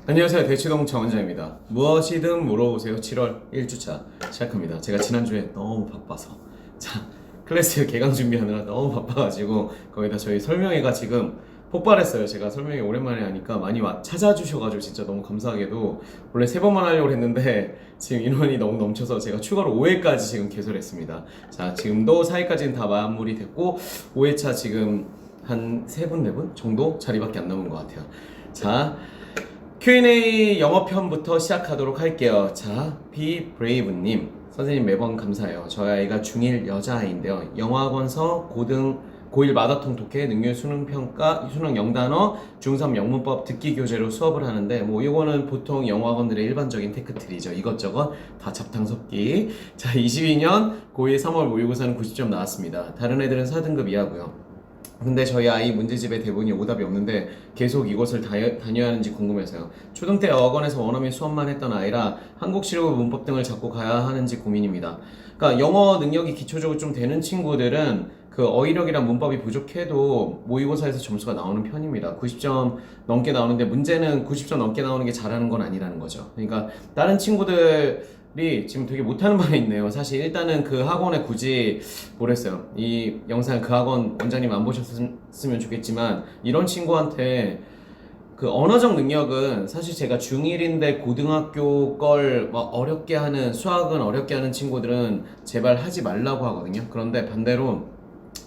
안녕하세요. 대치동 정원장입니다. 무엇이든 물어보세요. 7월 1주차 시작합니다. 제가 지난주에 너무 바빠서 클래스 개강 준비하느라 너무 바빠가지고 거기다 저희 설명회가 지금 폭발했어요. 제가 설명회 오랜만에 하니까 많이 찾아주셔가지고 진짜 너무 감사하게도 원래 3번만 하려고 했는데 지금 인원이 너무 넘쳐서 제가 추가로 5회까지 지금 개설했습니다. 자, 지금도 4회까지는 다 마무리 됐고 5회차 지금 한 3분, 4분 정도 자리밖에 안 남은 것 같아요. 자, Q&A 영어편부터 시작하도록 할게요. 자, Be Brave님. 선생님 매번 감사해요. 저희 아이가 중1 여자아이인데요. 영어학원서 고1 마더텅 독해, 능률 수능평가, 수능 영단어, 중3 영문법 듣기 교재로 수업을 하는데 이거는 보통 영어학원들의 일반적인 테크트리죠. 이것저것 다 잡탕 섞기. 자, 22년 고1 3월 모의고사는 90점 나왔습니다. 다른 애들은 4등급 이하고요. 근데 저희 아이 문제집에 대부분이 오답이 없는데 계속 이것을 다녀야 하는지 궁금해서요. 초등 때 어학원에서 원어민 수업만 했던 아이라 한국 실무 문법 등을 잡고 가야 하는지 고민입니다. 그러니까 영어 능력이 기초적으로 좀 되는 친구들은 그 어휘력이랑 문법이 부족해도 모의고사에서 점수가 나오는 편입니다. 90점 넘게 나오는데 문제는 90점 넘게 나오는 게 잘하는 건 아니라는 거죠. 그러니까 다른 친구들이 지금 되게 못하는 반에 있네요. 사실 일단은 그 학원에 굳이 뭐랬어요. 이 영상 그 학원 원장님 안 보셨으면 좋겠지만 이런 친구한테 그 언어적 능력은 사실 제가 중1인데 고등학교 걸 막 어렵게 하는 수학은 어렵게 하는 친구들은 제발 하지 말라고 하거든요. 그런데 반대로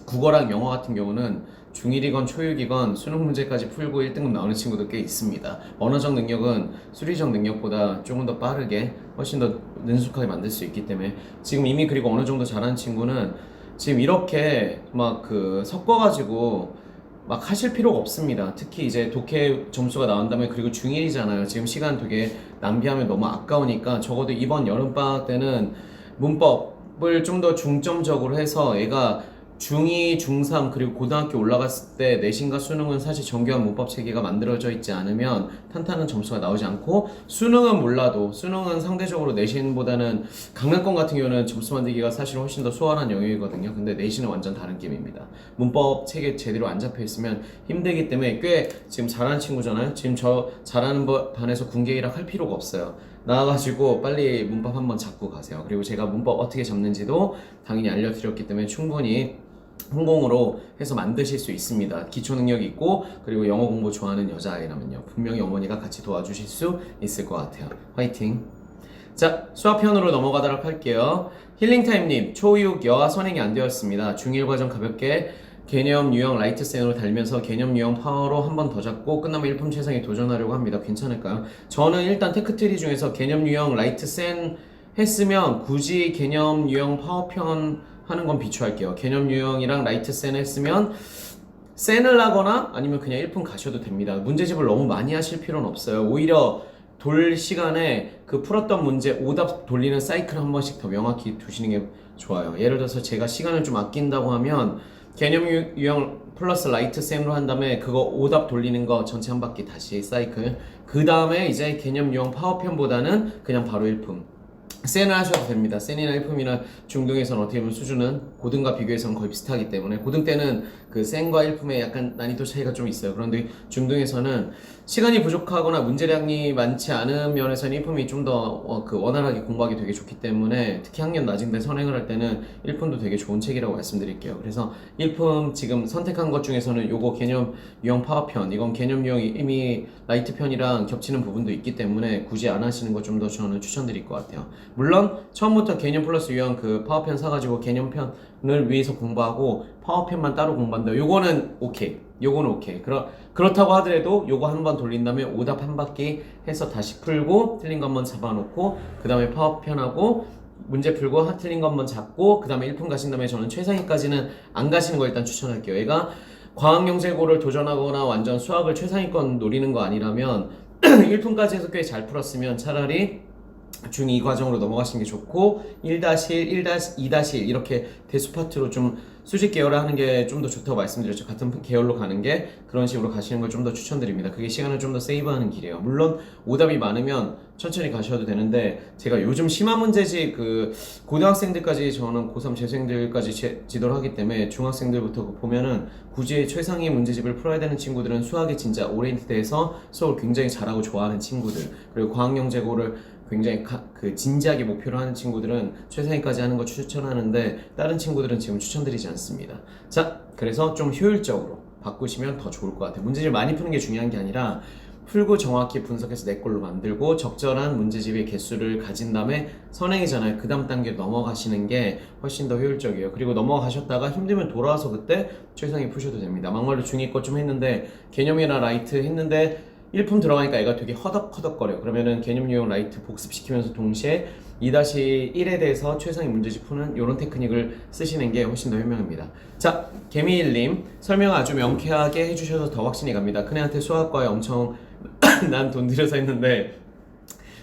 국어랑 영어 같은 경우는 중1이건 초6이건 수능 문제까지 풀고 1등급 나오는 친구들 꽤 있습니다. 언어적 능력은 수리적 능력보다 조금 더 빠르게 훨씬 더 능숙하게 만들 수 있기 때문에 지금 이미 그리고 어느 정도 잘하는 친구는 지금 이렇게 막 그 섞어가지고 막 하실 필요가 없습니다. 특히 이제 독해 점수가 나온 다음에 그리고 중1이잖아요. 지금 시간 되게 낭비하면 너무 아까우니까 적어도 이번 여름방학 때는 문법을 좀 더 중점적으로 해서 얘가 중2, 중3 그리고 고등학교 올라갔을 때 내신과 수능은 사실 정교한 문법 체계가 만들어져 있지 않으면 탄탄한 점수가 나오지 않고 수능은 몰라도 수능은 상대적으로 내신보다는 강남권 같은 경우는 점수 만들기가 사실 훨씬 더 수월한 영역이거든요. 근데 내신은 완전 다른 게임입니다. 문법 체계 제대로 안 잡혀 있으면 힘들기 때문에 꽤 지금 잘하는 친구잖아요. 지금 저 잘하는 반에서 군계일학 할 필요가 없어요. 나와가지고 빨리 문법 한번 잡고 가세요. 그리고 제가 문법 어떻게 잡는지도 당연히 알려드렸기 때문에 충분히 성공으로 해서 만드실 수 있습니다. 기초 능력이 있고 그리고 영어 공부 좋아하는 여자아이라면요. 분명히 어머니가 같이 도와주실 수 있을 것 같아요. 화이팅! 자, 수학편으로 넘어가도록 할게요. 힐링타임님, 초6 여하 선행이 안 되었습니다. 중1 과정 가볍게 개념 유형 라이트 센으로 달면서 개념 유형 파워로 한 번 더 잡고 끝나면 일품 최상에 도전하려고 합니다. 괜찮을까요? 저는 일단 테크트리 중에서 개념 유형 라이트 센 했으면 굳이 개념 유형 파워편 하는 건 비추할게요. 개념 유형이랑 라이트 센 했으면 센을 하거나 아니면 그냥 1품 가셔도 됩니다. 문제집을 너무 많이 하실 필요는 없어요. 오히려 돌 시간에 그 풀었던 문제 오답 돌리는 사이클 한 번씩 더 명확히 두시는 게 좋아요. 예를 들어서 제가 시간을 좀 아낀다고 하면 개념 유형 플러스 라이트 셈으로 한 다음에 그거 오답 돌리는 거 전체 한 바퀴 다시 사이클 그 다음에 이제 개념 유형 파워편보다는 그냥 바로 1품 센을 하셔도 됩니다. 센이나 1품이나 중등에서는 어떻게 보면 수준은 고등과 비교해서는 거의 비슷하기 때문에 고등 때는 그 센과 1품의 약간 난이도 차이가 좀 있어요. 그런데 중등에서는 시간이 부족하거나 문제량이 많지 않은 면에서는 1품이 좀 더 그 원활하게 공부하기 되게 좋기 때문에 특히 학년 낮은데 선행을 할 때는 1품도 되게 좋은 책이라고 말씀드릴게요. 그래서 1품 지금 선택한 것 중에서는 요거 개념 유형 파워편 이건 개념 유형이 이미 라이트 편이랑 겹치는 부분도 있기 때문에 굳이 안 하시는 거 좀 더 저는 추천드릴 것 같아요. 물론 처음부터 개념 플러스 유형 그 파워편 사가지고 개념편을 위해서 공부하고 파워편만 따로 공부한다. 요거는 오케이. 요거는 오케이. 그렇다고 하더라도 요거 한 번 돌린 다음에 오답 한 바퀴 해서 다시 풀고 틀린 거 한번 잡아놓고 그 다음에 파워편하고 문제 풀고 틀린 거 한번 잡고 그 다음에 1품 가신 다음에 저는 최상위까지는 안 가시는 거 일단 추천할게요. 얘가 과학영재고를 도전하거나 완전 수학을 최상위권 노리는 거 아니라면 1품까지 해서 꽤 잘 풀었으면 차라리 중2 과정으로 넘어가시는 게 좋고 1-1, 2-1 이렇게 대수 파트로 좀 수직 계열을 하는 게 좀 더 좋다고 말씀드렸죠. 같은 계열로 가는 게 그런 식으로 가시는 걸 좀 더 추천드립니다. 그게 시간을 좀 더 세이브하는 길이에요. 물론 오답이 많으면 천천히 가셔도 되는데 제가 요즘 심화 문제집 고등학생들까지 저는 고3 재수생들까지 지도를 하기 때문에 중학생들부터 보면은 굳이 최상위 문제집을 풀어야 되는 친구들은 수학에 진짜 오리엔티드해서 수학을 굉장히 잘하고 좋아하는 친구들, 그리고 과학영재고를 굉장히 진지하게 목표로 하는 친구들은 최상위까지 하는 거 추천하는데 다른 친구들은 지금 추천드리지 않습니다. 자, 그래서 좀 효율적으로 바꾸시면 더 좋을 것 같아요. 문제집을 많이 푸는 게 중요한 게 아니라 풀고 정확히 분석해서 내 걸로 만들고 적절한 문제집의 개수를 가진 다음에 선행이잖아요. 그 다음 단계로 넘어가시는 게 훨씬 더 효율적이에요. 그리고 넘어가셨다가 힘들면 돌아와서 그때 최상위 푸셔도 됩니다. 막말로 중2 거 좀 했는데 개념이나 라이트 했는데 1품 들어가니까 애가 되게 허덕허덕거려. 그러면은 개념 유형 라이트 복습시키면서 동시에 2-1에 대해서 최상위 문제집 푸는 이런 테크닉을 쓰시는 게 훨씬 더 현명합니다. 자, 개미일님 설명 아주 명쾌하게 해주셔서 더 확신이 갑니다. 큰애한테 수학과에 엄청 난 돈 들여서 했는데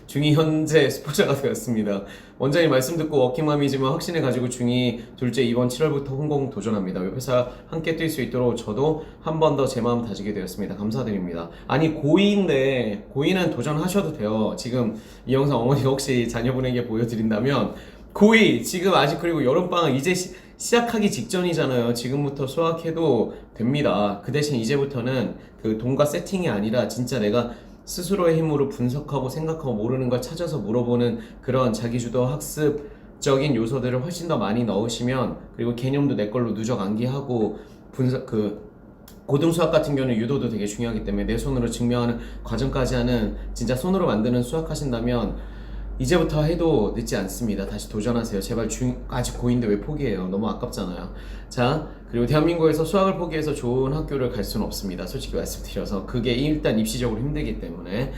중2 현재 스포자가 되었습니다. 원장님 말씀 듣고 워킹맘이지만 확신을 가지고 중2 둘째 이번 7월부터 홍콩 도전합니다. 회사 함께 뛸 수 있도록 저도 한 번 더 제 마음 다지게 되었습니다. 감사드립니다. 아니 고2인데 고2는 도전하셔도 돼요. 지금 이 영상 어머니가 혹시 자녀분에게 보여드린다면 고2 지금 아직 그리고 여름방학 이제 시작하기 직전이잖아요. 지금부터 수학해도 됩니다. 그 대신 이제부터는 그 돈과 세팅이 아니라 진짜 내가 스스로의 힘으로 분석하고 생각하고 모르는 걸 찾아서 물어보는 그런 자기주도 학습적인 요소들을 훨씬 더 많이 넣으시면, 그리고 개념도 내 걸로 누적 암기하고 고등수학 같은 경우는 유도도 되게 중요하기 때문에 내 손으로 증명하는 과정까지 하는 진짜 손으로 만드는 수학 하신다면 이제부터 해도 늦지 않습니다. 다시 도전하세요. 제발 아직 고2인데 왜 포기해요? 너무 아깝잖아요. 자, 그리고 대한민국에서 수학을 포기해서 좋은 학교를 갈 수는 없습니다. 솔직히 말씀드려서 그게 일단 입시적으로 힘들기 때문에.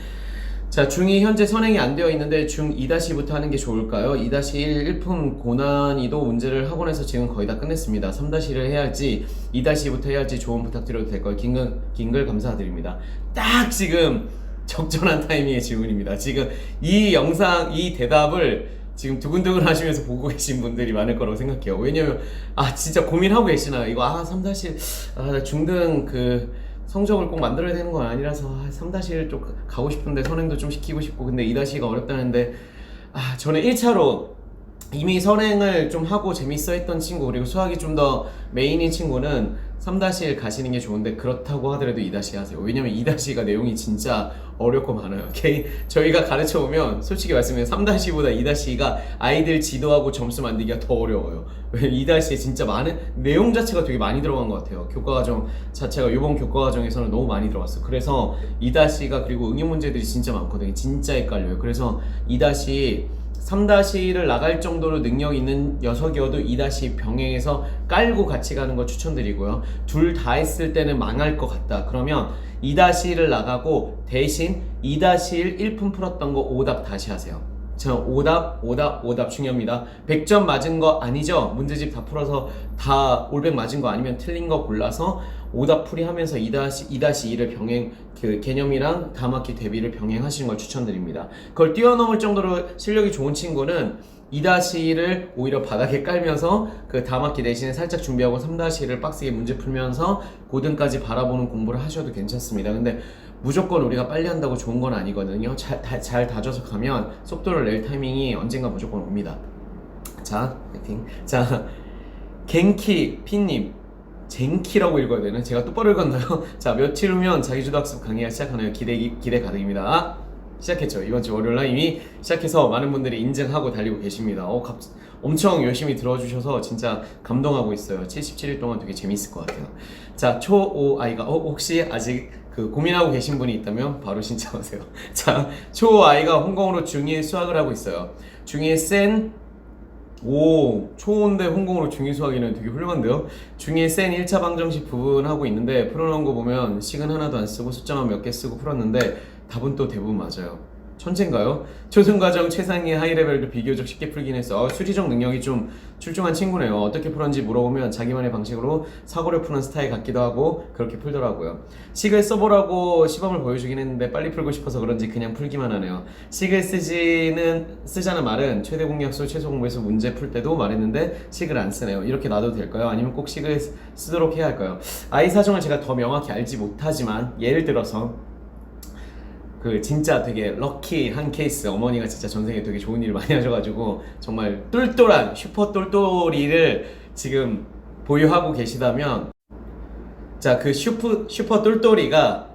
자, 중2 현재 선행이 안 되어 있는데 중2-부터 하는 게 좋을까요? 2-1 1품 고난이도 문제를 학원에서 지금 거의 다 끝냈습니다. 3-1을 해야 할지 2-2부터 해야 할지 조언 부탁드려도 될까요? 긴글 감사드립니다. 딱 지금 적절한 타이밍의 질문입니다. 지금 이 영상, 이 대답을 지금 두근두근 하시면서 보고 계신 분들이 많을 거라고 생각해요. 왜냐면 진짜 고민하고 계시나요? 이거 3-1 나 중등 성적을 꼭 만들어야 되는 건 아니라서 3-1 좀 가고 싶은데 선행도 좀 시키고 싶고 근데 2-2가 어렵다는데 저는 1차로 이미 선행을 좀 하고 재밌어 했던 친구, 그리고 수학이 좀 더 메인인 친구는 3-1 가시는 게 좋은데 그렇다고 하더라도 2-2 하세요. 왜냐면 2-2가 내용이 진짜 어렵고 많아요. 저희가 가르쳐 보면 솔직히 말씀드리면 3-2보다 2-2가 아이들 지도하고 점수 만들기가 더 어려워요. 왜냐면 2-2에 진짜 많은 내용 자체가 되게 많이 들어간 것 같아요. 교과과정 자체가 이번 교과과정에서는 너무 많이 들어갔어요. 그래서 2-가 그리고 응용 문제들이 진짜 많거든요. 진짜 헷갈려요. 그래서 3-1을 나갈 정도로 능력 있는 녀석이어도 2- 병행해서 깔고 같이 가는 거 추천드리고요. 둘 다 했을 때는 망할 것 같다. 그러면 2-1을 나가고 대신 2-1 1품 풀었던 거 오답 다시 하세요. 저 오답 중요합니다. 100점 맞은 거 아니죠? 문제집 다 풀어서 다 올백 맞은 거 아니면 틀린 거 골라서 오답 풀이 하면서 2-2를 병행, 개념이랑 다음학기 대비를 병행하시는 걸 추천드립니다. 그걸 뛰어넘을 정도로 실력이 좋은 친구는 2-1을 오히려 바닥에 깔면서 다음학기 내신에 살짝 준비하고 3-1을 빡세게 문제 풀면서 고등까지 바라보는 공부를 하셔도 괜찮습니다. 근데 무조건 우리가 빨리 한다고 좋은 건 아니거든요. 잘 다져서 가면 속도를 낼 타이밍이 언젠가 무조건 옵니다. 자, 파이팅. 자, 갱키 피님, 젠키라고 읽어야 되나? 제가 똑바로 읽었나요? 자, 며칠 후면 자기주도 학습 강의가 시작하나요? 기대 가득입니다. 시작했죠. 이번 주 월요일 날 이미 시작해서 많은 분들이 인증하고 달리고 계십니다. 엄청 열심히 들어주셔서 진짜 감동하고 있어요. 77일 동안 되게 재밌을 것 같아요. 자, 초5 아이가 혹시 아직 고민하고 계신 분이 있다면 바로 신청하세요. 자, 초5 아이가 홍콩으로 중2 수학을 하고 있어요. 중2 초인데 홍콩으로 중2 수학이는 되게 훌륭한데요. 중2 센 1차 방정식 부분하고 있는데 풀어놓은 거 보면 식은 하나도 안 쓰고 숫자만 몇 개 쓰고 풀었는데 답은 또 대부분 맞아요. 천재인가요? 초등과정 최상위 하이레벨도 비교적 쉽게 풀긴 했어. 수리적 능력이 좀 출중한 친구네요. 어떻게 풀었는지 물어보면 자기만의 방식으로 사고를 푸는 스타일 같기도 하고 그렇게 풀더라고요. 식을 써보라고 시범을 보여주긴 했는데 빨리 풀고 싶어서 그런지 그냥 풀기만 하네요. 식을 쓰자는 말은 최대 공약수 최소 공부에서 문제 풀 때도 말했는데 식을 안 쓰네요. 이렇게 놔도 될까요? 아니면 꼭 식을 쓰도록 해야 할까요? 아이 사정을 제가 더 명확히 알지 못하지만 예를 들어서 그 진짜 되게 럭키한 케이스, 어머니가 진짜 전생에 되게 좋은 일을 많이 하셔가지고 정말 똘똘한 슈퍼 똘똘이를 지금 보유하고 계시다면, 자 그 슈퍼 똘똘이가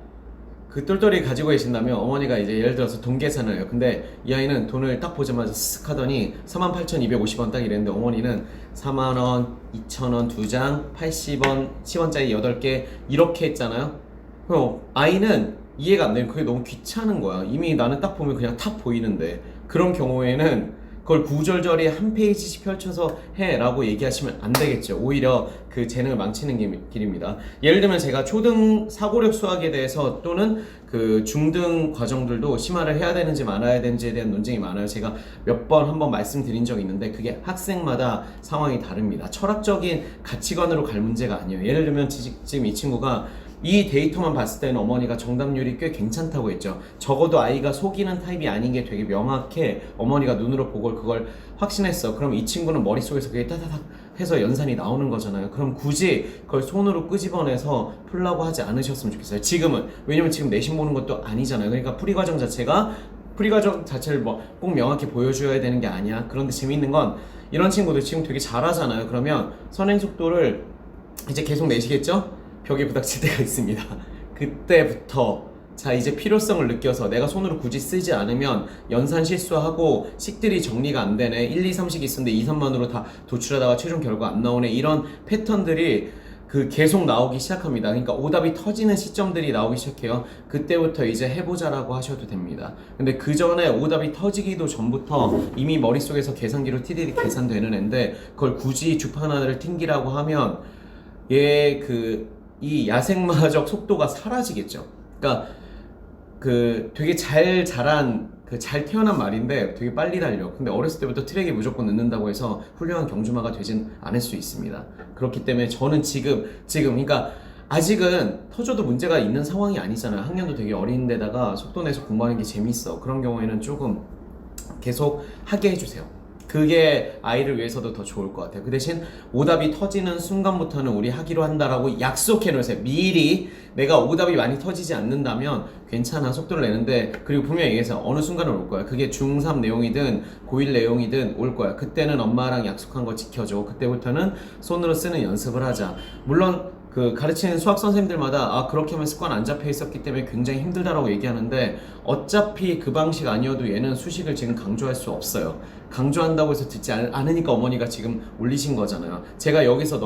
그 똘똘이 가지고 계신다면 어머니가 이제 예를 들어서 돈 계산을 해요. 근데 이 아이는 돈을 딱 보자마자 쓱 하더니 48,250원 딱 이랬는데 어머니는 4만원, 2,000원 2장, 80원, 10원짜리 8개 이렇게 했잖아요. 그럼 아이는 이해가 안 되는, 그게 너무 귀찮은 거야. 이미 나는 딱 보면 그냥 탁 보이는데. 그런 경우에는 그걸 구절절히 한 페이지씩 펼쳐서 해라고 얘기하시면 안 되겠죠. 오히려 그 재능을 망치는 길입니다. 예를 들면 제가 초등 사고력 수학에 대해서 또는 그 중등 과정들도 심화를 해야 되는지 말아야 되는지에 대한 논쟁이 많아요. 제가 몇 번 한번 말씀드린 적이 있는데 그게 학생마다 상황이 다릅니다. 철학적인 가치관으로 갈 문제가 아니에요. 예를 들면 지금 이 친구가 이 데이터만 봤을 때는 어머니가 정답률이 꽤 괜찮다고 했죠. 적어도 아이가 속이는 타입이 아닌 게 되게 명확해. 어머니가 눈으로 보고 그걸 확신했어. 그럼 이 친구는 머릿속에서 그게 따다닥 해서 연산이 나오는 거잖아요. 그럼 굳이 그걸 손으로 끄집어내서 풀라고 하지 않으셨으면 좋겠어요. 지금은. 왜냐면 지금 내신 보는 것도 아니잖아요. 그러니까 풀이 과정 자체를 뭐 꼭 명확히 보여줘야 되는 게 아니야. 그런데 재밌는 건 이런 친구들 지금 되게 잘하잖아요. 그러면 선행 속도를 이제 계속 내시겠죠? 벽에 부닥칠 때가 있습니다. 그때부터 자 이제 필요성을 느껴서 내가 손으로 굳이 쓰지 않으면 연산 실수하고 식들이 정리가 안 되네, 1, 2, 3식 있었는데 2, 3만으로 다 도출하다가 최종 결과 안 나오네, 이런 패턴들이 그 계속 나오기 시작합니다. 그러니까 오답이 터지는 시점들이 나오기 시작해요. 그때부터 이제 해보자라고 하셔도 됩니다. 근데 그 전에 오답이 터지기도 전부터 이미 머릿속에서 계산기로 티디디 계산되는 앤데 그걸 굳이 주판 하나를 튕기라고 하면 이 야생마적 속도가 사라지겠죠. 그러니까 그 되게 잘 자란 잘 태어난 말인데 되게 빨리 달려. 근데 어렸을 때부터 트랙에 무조건 넣는다고 해서 훌륭한 경주마가 되진 않을 수 있습니다. 그렇기 때문에 저는 지금 그러니까 아직은 터져도 문제가 있는 상황이 아니잖아요. 학년도 되게 어린데다가 속도 내서 공부하는 게 재밌어. 그런 경우에는 조금 계속 하게 해주세요. 그게 아이를 위해서도 더 좋을 것 같아요. 그 대신 오답이 터지는 순간부터는 우리 하기로 한다라고 약속해 놓으세요. 미리 내가 오답이 많이 터지지 않는다면 괜찮아, 속도를 내는데, 그리고 분명히 얘기해서 어느 순간은 올 거야. 그게 중3 내용이든 고1 내용이든 올 거야. 그때는 엄마랑 약속한 거 지켜줘. 그때부터는 손으로 쓰는 연습을 하자. 물론 그 가르치는 수학 선생님들마다 그렇게 하면 습관 안 잡혀 있었기 때문에 굉장히 힘들다라고 얘기하는데 어차피 그 방식 아니어도 얘는 수식을 지금 강조할 수 없어요. 강조한다고 해서 듣지 않으니까 어머니가 지금 올리신 거잖아요. 제가 여기서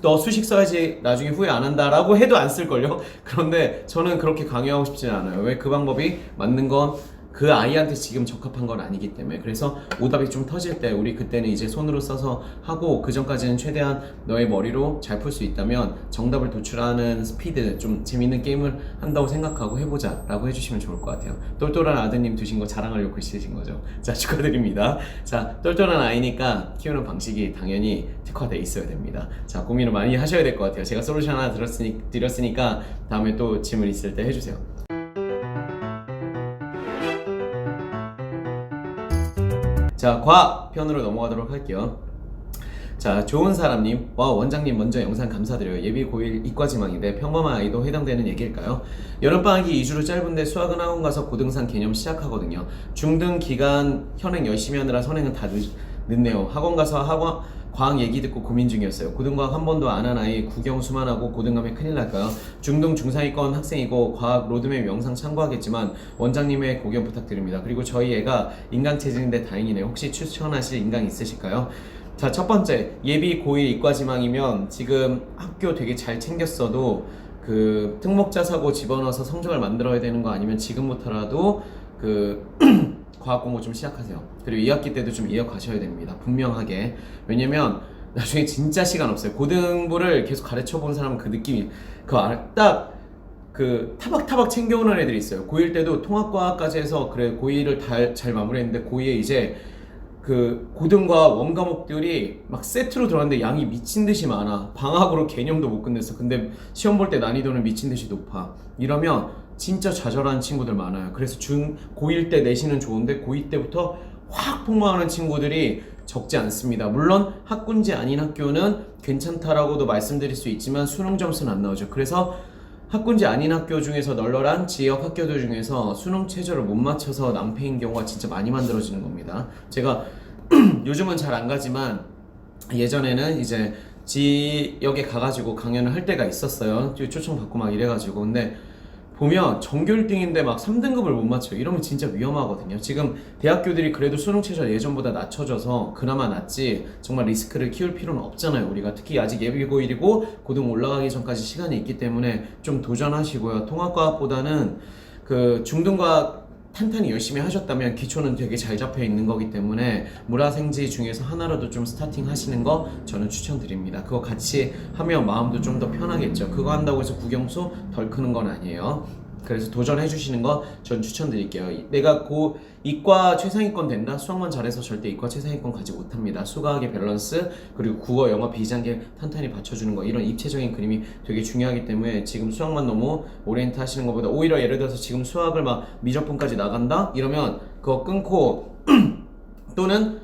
너 수식 써야지 나중에 후회 안 한다라고 해도 안 쓸걸요? 그런데 저는 그렇게 강요하고 싶지는 않아요. 왜? 그 방법이 맞는 건 그 아이한테 지금 적합한 건 아니기 때문에. 그래서 오답이 좀 터질 때 우리 그때는 이제 손으로 써서 하고, 그 전까지는 최대한 너의 머리로 잘 풀 수 있다면 정답을 도출하는 스피드, 좀 재밌는 게임을 한다고 생각하고 해보자 라고 해주시면 좋을 것 같아요. 똘똘한 아드님 두신 거 자랑하려고 글쓰신 거죠. 자, 축하드립니다. 자, 똘똘한 아이니까 키우는 방식이 당연히 특화되어 있어야 됩니다. 자, 고민을 많이 하셔야 될 것 같아요. 제가 솔루션 하나 드렸으니까 다음에 또 질문 있을 때 해주세요. 자, 과학 편으로 넘어가도록 할게요. 자, 좋은 사람님, 와 원장님 먼저 영상 감사드려요. 예비 고1 이과지망인데 평범한 아이도 해당되는 얘기일까요? 여름방학이 2주로 짧은데 수학은 학원 가서 고등산 개념 시작하거든요. 중등 기간 현행 열심히 하느라 선행은 다 늦네요. 학원 가서 과학 얘기 듣고 고민 중이었어요. 고등과학 한 번도 안 한 아이 국영수만 하고 고등 가면 큰일 날까요? 중등 중상위권 학생이고 과학 로드맵 영상 참고하겠지만 원장님의 고견 부탁드립니다. 그리고 저희 애가 인강체질인데 다행이네요. 혹시 추천하실 인강 있으실까요? 자, 첫 번째, 예비 고1 이과지망이면 지금 학교 되게 잘 챙겼어도 그 특목자 사고 집어넣어서 성적을 만들어야 되는 거 아니면 지금부터라도 과학 공부 좀 시작하세요. 그리고 2학기 때도 좀 이어가셔야 됩니다. 분명하게. 왜냐면 나중에 진짜 시간 없어요. 고등부를 계속 가르쳐 본 사람은 그 느낌이, 딱 그 타박타박 챙겨오는 애들이 있어요. 고1 때도 통합과까지 해서 그래 고2를 잘 마무리했는데 고2에 이제 그 고등과 원 과목들이 막 세트로 들어갔는데 양이 미친 듯이 많아. 방학으로 개념도 못 끝냈어. 근데 시험 볼 때 난이도는 미친 듯이 높아. 이러면 진짜 좌절하는 친구들 많아요. 그래서 고1 때 내신은 좋은데 고2 때부터 확 폭망하는 친구들이 적지 않습니다. 물론 학군지 아닌 학교는 괜찮다라고도 말씀드릴 수 있지만 수능 점수는 안 나오죠. 그래서 학군지 아닌 학교 중에서 널널한 지역 학교들 중에서 수능 최저를 못 맞춰서 낭패인 경우가 진짜 많이 만들어지는 겁니다. 제가 요즘은 잘 안 가지만 예전에는 이제 지역에 가가지고 강연을 할 때가 있었어요. 초청받고 막 이래가지고. 근데 보면 전교 1등인데 막 3등급을 못 맞춰요. 이러면 진짜 위험하거든요. 지금 대학교들이 그래도 수능 최저 예전보다 낮춰져서 그나마 낫지 정말 리스크를 키울 필요는 없잖아요. 우리가 특히 아직 예비고1이고 고등 올라가기 전까지 시간이 있기 때문에 좀 도전하시고요. 통합과학보다는 그 중등과학 탄탄히 열심히 하셨다면 기초는 되게 잘 잡혀 있는 거기 때문에 물화생지 중에서 하나라도 좀 스타팅 하시는 거 저는 추천드립니다. 그거 같이 하면 마음도 좀 더 편하겠죠. 그거 한다고 해서 국영수 덜 크는 건 아니에요. 그래서 도전해 주시는 거 전 추천드릴게요. 내가 이과 최상위권 된다? 수학만 잘해서 절대 이과 최상위권 가지 못합니다. 수학의 밸런스 그리고 국어, 영어, 비장계 탄탄히 받쳐주는 거 이런 입체적인 그림이 되게 중요하기 때문에 지금 수학만 너무 오리엔트 하시는 것보다 오히려 예를 들어서 지금 수학을 막 미적분까지 나간다? 이러면 그거 끊고 또는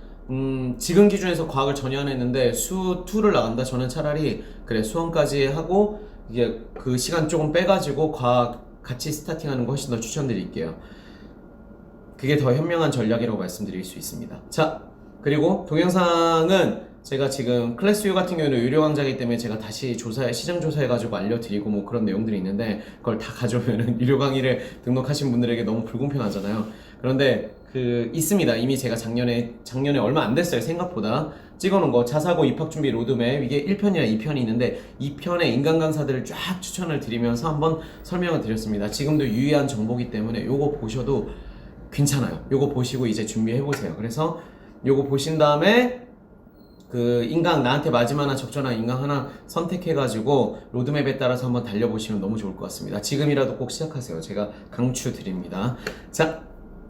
지금 기준에서 과학을 전혀 안 했는데 수2를 나간다? 저는 차라리 그래 수원까지 하고 이게 그 시간 조금 빼가지고 과학 같이 스타팅하는 거 훨씬 더 추천드릴게요. 그게 더 현명한 전략이라고 말씀드릴 수 있습니다. 자, 그리고 동영상은 제가 지금 클래스 U 같은 경우는 유료 강좌이기 때문에 제가 다시 시장 조사해가지고 알려드리고 뭐 그런 내용들이 있는데 그걸 다 가져오면은 유료 강의를 등록하신 분들에게 너무 불공평하잖아요. 그런데 있습니다. 이미 제가 작년에 얼마 안 됐어요. 생각보다 찍어놓은 거 자사고 입학준비 로드맵 이게 1편이랑 2편이 있는데 2편의 인간 강사들을 쫙 추천을 드리면서 한번 설명을 드렸습니다. 지금도 유의한 정보기 때문에 요거 보셔도 괜찮아요. 요거 보시고 이제 준비해보세요. 그래서 요거 보신 다음에 나한테 맞을만한 적절한 인강 하나 선택해가지고 로드맵에 따라서 한번 달려보시면 너무 좋을 것 같습니다. 지금이라도 꼭 시작하세요. 제가 강추 드립니다. 자,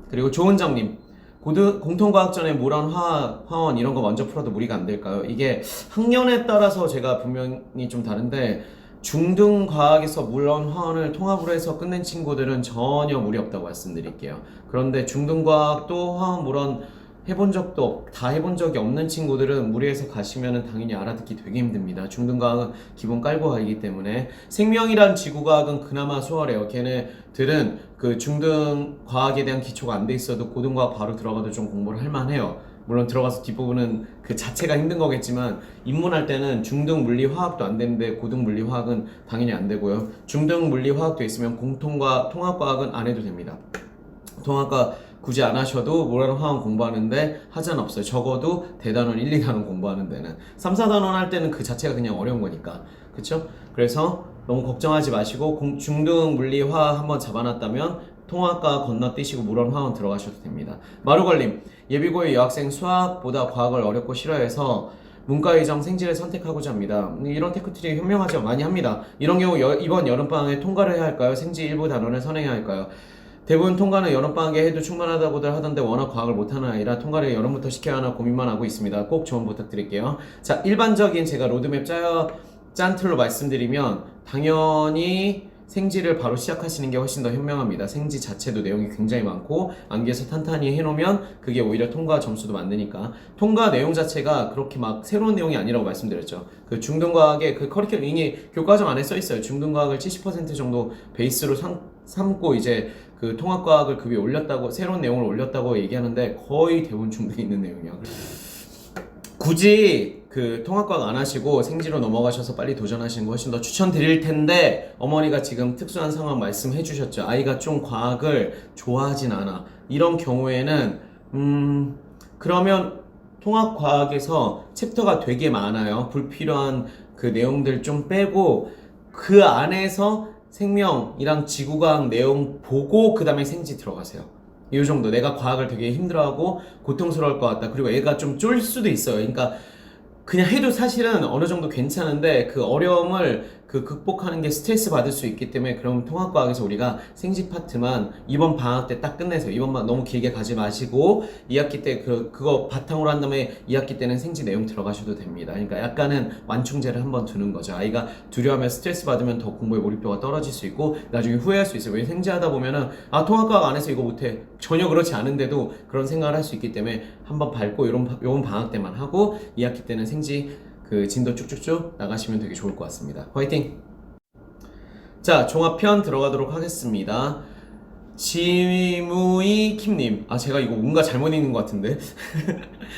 그리고 조은정님, 공통과학전에 모란, 화학, 화원 이런 거 먼저 풀어도 무리가 안 될까요? 이게 학년에 따라서 제가 분명히 좀 다른데 중등 과학에서 물론 화원을 통합으로 해서 끝낸 친구들은 전혀 무리 없다고 말씀드릴게요. 그런데 중등 과학도 화원, 물론 해본 적이 없는 친구들은 무리해서 가시면은 당연히 알아듣기 되게 힘듭니다. 중등과학은 기본 깔고 가기 때문에 생명이란 지구과학은 그나마 수월해요. 걔네들은 그 중등과학에 대한 기초가 안 돼 있어도 고등과학 바로 들어가도 좀 공부를 할 만해요. 물론 들어가서 뒷부분은 그 자체가 힘든 거겠지만 입문할 때는 중등 물리 화학도 안 되는데 고등 물리 화학은 당연히 안 되고요. 중등 물리 화학도 있으면 통합과학은 안 해도 됩니다. 통합과 굳이 안 하셔도 모란 화학 공부하는데 하자는 없어요. 적어도 대단원 1, 2단원 공부하는 데는 3, 4단원 할 때는 그 자체가 그냥 어려운 거니까 그쵸? 그래서 너무 걱정하지 마시고 중등 물리 화학 한번 잡아놨다면 통합과 건너뛰시고 모란 화학 들어가셔도 됩니다. 마루걸님, 예비고의 여학생 수학보다 과학을 어렵고 싫어해서 문과 예정 생지를 선택하고자 합니다. 이런 테크트리 현명하죠. 많이 합니다. 이런 경우 이번 여름방학에 통과를 해야 할까요? 생지 일부 단원을 선행해야 할까요? 대부분 통과는 여름방학에 해도 충분하다고들 하던데 워낙 과학을 못하는 아이라 통과를 여름부터 시켜야 하나 고민만 하고 있습니다. 꼭 조언 부탁드릴게요. 자, 일반적인 제가 로드맵 짠 틀로 말씀드리면 당연히 생지를 바로 시작하시는 게 훨씬 더 현명합니다. 생지 자체도 내용이 굉장히 많고 암기해서 탄탄히 해놓으면 그게 오히려 통과 점수도 만드니까 통과 내용 자체가 그렇게 막 새로운 내용이 아니라고 말씀드렸죠. 그 중등과학의 그 커리큘럼 이미 교과정 안에 써있어요. 중등과학을 70% 정도 베이스로 삼고 이제 그 통합과학을 그 위에 올렸다고 새로운 내용을 올렸다고 얘기하는데 거의 대부분 중등에 있는 내용이야. 굳이 그 통합과학 안 하시고 생지로 넘어가셔서 빨리 도전하시는 거 훨씬 더 추천드릴 텐데 어머니가 지금 특수한 상황 말씀해 주셨죠. 아이가 좀 과학을 좋아하진 않아. 이런 경우에는 그러면 통합과학에서 챕터가 되게 많아요. 불필요한 그 내용들 좀 빼고 그 안에서 생명이랑 지구과학 내용 보고 그 다음에 생지 들어가세요. 이 정도. 내가 과학을 되게 힘들어하고 고통스러울 것 같다. 그리고 애가 좀 쫄 수도 있어요. 그러니까 그냥 해도 사실은 어느 정도 괜찮은데 그 어려움을 그 극복하는 게 스트레스 받을 수 있기 때문에 그럼 통합과학에서 우리가 생지 파트만 이번 방학 때 딱 끝내세요. 이번만 너무 길게 가지 마시고 2학기 때 그거 바탕으로 한 다음에 2학기 때는 생지 내용 들어가셔도 됩니다. 그러니까 약간은 완충제를 한번 두는 거죠. 아이가 두려워하면 스트레스 받으면 더 공부에 몰입도가 떨어질 수 있고 나중에 후회할 수 있어요. 왜 생지하다 보면은 통합과학 안 해서 이거 못해. 전혀 그렇지 않은데도 그런 생각을 할 수 있기 때문에 한번 밟고 요번 방학 때만 하고 2학기 때는 생지 그 진도 쭉쭉쭉 나가시면 되게 좋을 것 같습니다. 화이팅! 자, 종합편 들어가도록 하겠습니다. 지무이 킴님, 제가 이거 뭔가 잘못 읽는 것 같은데.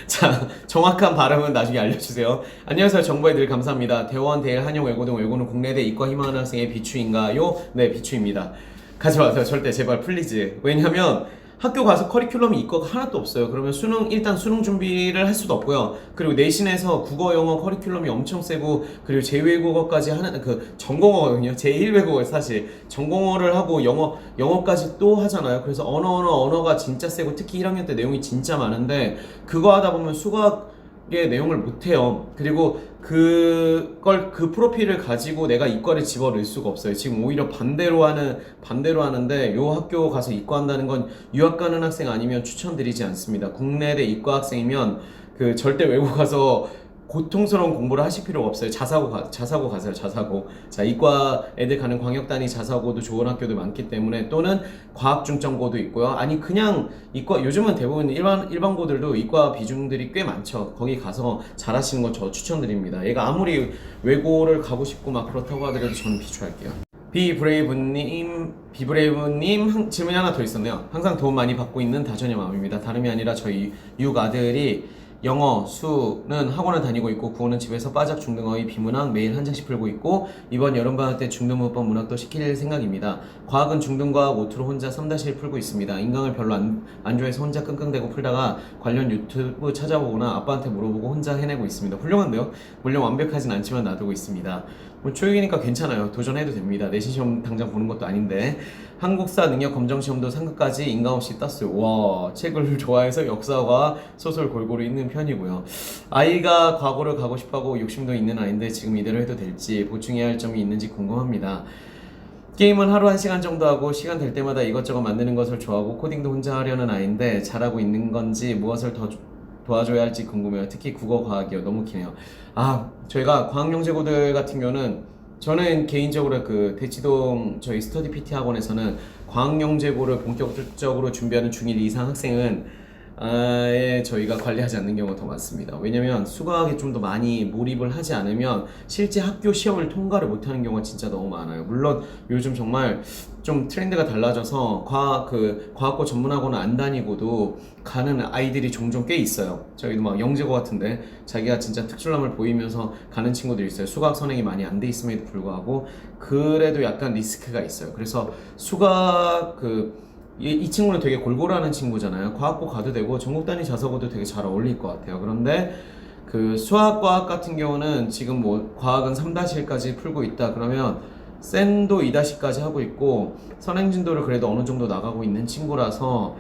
자, 정확한 발음은 나중에 알려주세요. 안녕하세요. 정보에 늘 감사합니다. 대원, 대일, 한영, 외고 등 외고는 국내대 이과 희망하는 학생의 비추인가요? 네, 비추입니다. 가지 마세요. 절대 제발 플리즈. 왜냐면 학교 가서 커리큘럼이 이과가 하나도 없어요. 그러면 일단 수능 준비를 할 수도 없고요. 그리고 내신에서 국어, 영어 커리큘럼이 엄청 세고, 그리고 제2외국어까지 하는, 전공어거든요. 제1외국어 사실. 전공어를 하고 영어까지 또 하잖아요. 그래서 언어가 진짜 세고, 특히 1학년 때 내용이 진짜 많은데, 그거 하다 보면 수학의 내용을 못해요. 그리고 그 프로필을 가지고 내가 이과를 집어넣을 수가 없어요. 지금 오히려 반대로 하는데 요 학교 가서 이과 한다는 건 유학 가는 학생 아니면 추천드리지 않습니다. 국내대 이과 학생이면 절대 외국 가서 고통스러운 공부를 하실 필요가 없어요. 자사고 가세요. 자사고. 자, 이과 애들 가는 광역단위 자사고도 좋은 학교도 많기 때문에, 또는 과학 중점고도 있고요. 아니 그냥 이과, 요즘은 대부분 일반고들도 이과 비중들이 꽤 많죠. 거기 가서 잘하시는 거 저 추천드립니다. 얘가 아무리 외고를 가고 싶고 막 그렇다고 하더라도 저는 비추할게요. 비브레이브님 질문이 하나 더 있었네요. 항상 도움 많이 받고 있는 다전의 마음입니다. 다름이 아니라 저희 6아들이 영어, 수는 학원을 다니고 있고 국어는 집에서 빠작 중등어휘 비문학 매일 한 장씩 풀고 있고 이번 여름방학 때 중등문법 문학도 시킬 생각입니다. 과학은 중등과학 5투로 혼자 3-1 풀고 있습니다. 인강을 별로 안 좋아해서 혼자 끙끙대고 풀다가 관련 유튜브 찾아보거나 아빠한테 물어보고 혼자 해내고 있습니다. 훌륭한데요? 물론 완벽하진 않지만 놔두고 있습니다. 초육이니까 괜찮아요. 도전해도 됩니다. 내신 시험 당장 보는 것도 아닌데. 한국사 능력 검정 시험도 상급까지 인강 없이 땄어요. 와, 책을 좋아해서 역사와 소설 골고루 읽는 편이고요. 아이가 과거를 가고 싶어하고 욕심도 있는 아이인데 지금 이대로 해도 될지 보충해야 할 점이 있는지 궁금합니다. 게임은 하루 1시간 정도 하고 시간 될 때마다 이것저것 만드는 것을 좋아하고 코딩도 혼자 하려는 아이인데 잘하고 있는 건지 무엇을 더 도와줘야 할지 궁금해요. 특히 국어 과학이요. 너무 기네요. 저희가 과학영재고들 같은 경우는 저는 개인적으로 대치동 저희 스터디 PT 학원에서는 과학영재고를 본격적으로 준비하는 중1 이상 학생은 저희가 관리하지 않는 경우가 더 많습니다. 왜냐면 수학에 좀 더 많이 몰입을 하지 않으면 실제 학교 시험을 통과를 못하는 경우가 진짜 너무 많아요. 물론 요즘 정말 좀 트렌드가 달라져서 과학고 전문학원을 안 다니고도 가는 아이들이 종종 꽤 있어요. 저희도 막 영재고 같은데 자기가 진짜 특출남을 보이면서 가는 친구들이 있어요. 수학 선행이 많이 안 돼 있음에도 불구하고 그래도 약간 리스크가 있어요. 그래서 수학 이 친구는 되게 골고루하는 친구잖아요. 과학고 가도 되고 전국 단위 자사고도 되게 잘 어울릴 것 같아요. 그런데 수학과학 같은 경우는 지금 과학은 3-1까지 풀고 있다 그러면 센도 2-까지 하고 있고 선행진도를 그래도 어느 정도 나가고 있는 친구라서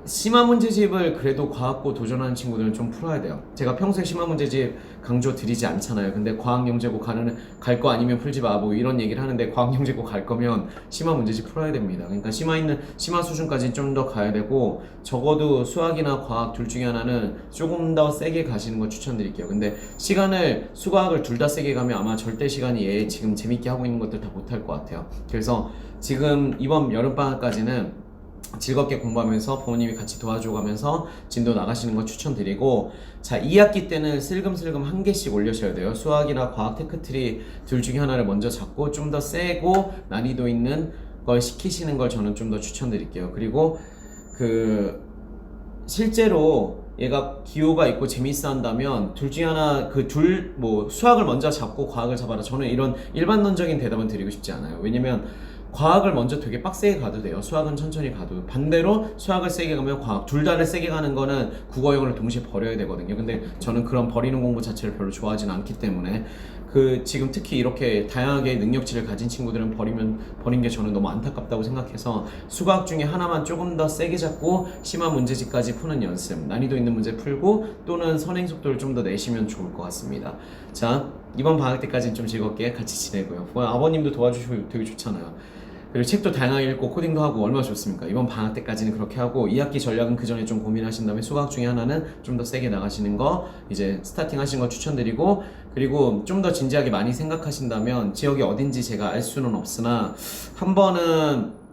심화 문제집을 그래도 과학고 도전하는 친구들은 좀 풀어야 돼요. 제가 평소에 심화 문제집 강조 드리지 않잖아요. 근데 과학영재고 갈 거 아니면 풀지 마 이런 얘기를 하는데 과학영재고 갈 거면 심화 문제집 풀어야 됩니다. 그러니까 심화 수준까지 좀 더 가야 되고 적어도 수학이나 과학 둘 중에 하나는 조금 더 세게 가시는 거 추천드릴게요. 근데 수학을 둘 다 세게 가면 아마 절대 시간이 얘 지금 재밌게 하고 있는 것들 다 못할 것 같아요. 그래서 지금 이번 여름방학까지는 즐겁게 공부하면서 부모님이 같이 도와줘가면서 진도 나가시는 거 추천드리고, 자 2학기 때는 슬금슬금 한 개씩 올려셔야 돼요. 수학이나 과학 테크트리 둘 중에 하나를 먼저 잡고 좀 더 세고 난이도 있는 걸 시키시는 걸 저는 좀 더 추천드릴게요. 그리고 실제로 얘가 기호가 있고 재밌어 한다면 둘 중에 하나 수학을 먼저 잡고 과학을 잡아라. 저는 이런 일반론적인 대답은 드리고 싶지 않아요. 왜냐면 과학을 먼저 되게 빡세게 가도 돼요. 수학은 천천히 가도. 반대로 수학을 세게 가면 과학 둘 다를 세게 가는 거는 국어, 영어를 동시에 버려야 되거든요. 근데 저는 그런 버리는 공부 자체를 별로 좋아하진 않기 때문에 지금 특히 이렇게 다양하게 능력치를 가진 친구들은 버린 게 저는 너무 안타깝다고 생각해서 수학 중에 하나만 조금 더 세게 잡고 심화 문제집까지 푸는 연습, 난이도 있는 문제 풀고 또는 선행 속도를 좀 더 내시면 좋을 것 같습니다. 자, 이번 방학 때까지는 좀 즐겁게 같이 지내고요. 아버님도 도와주시고 되게 좋잖아요. 그리고 책도 다양하게 읽고 코딩도 하고 얼마나 좋습니까? 이번 방학 때까지는 그렇게 하고 2학기 전략은 그 전에 좀 고민하신 다음에 수강 중에 하나는 좀 더 세게 나가시는 거 이제 스타팅 하신 거 추천드리고, 그리고 좀 더 진지하게 많이 생각하신다면 지역이 어딘지 제가 알 수는 없으나 한 번은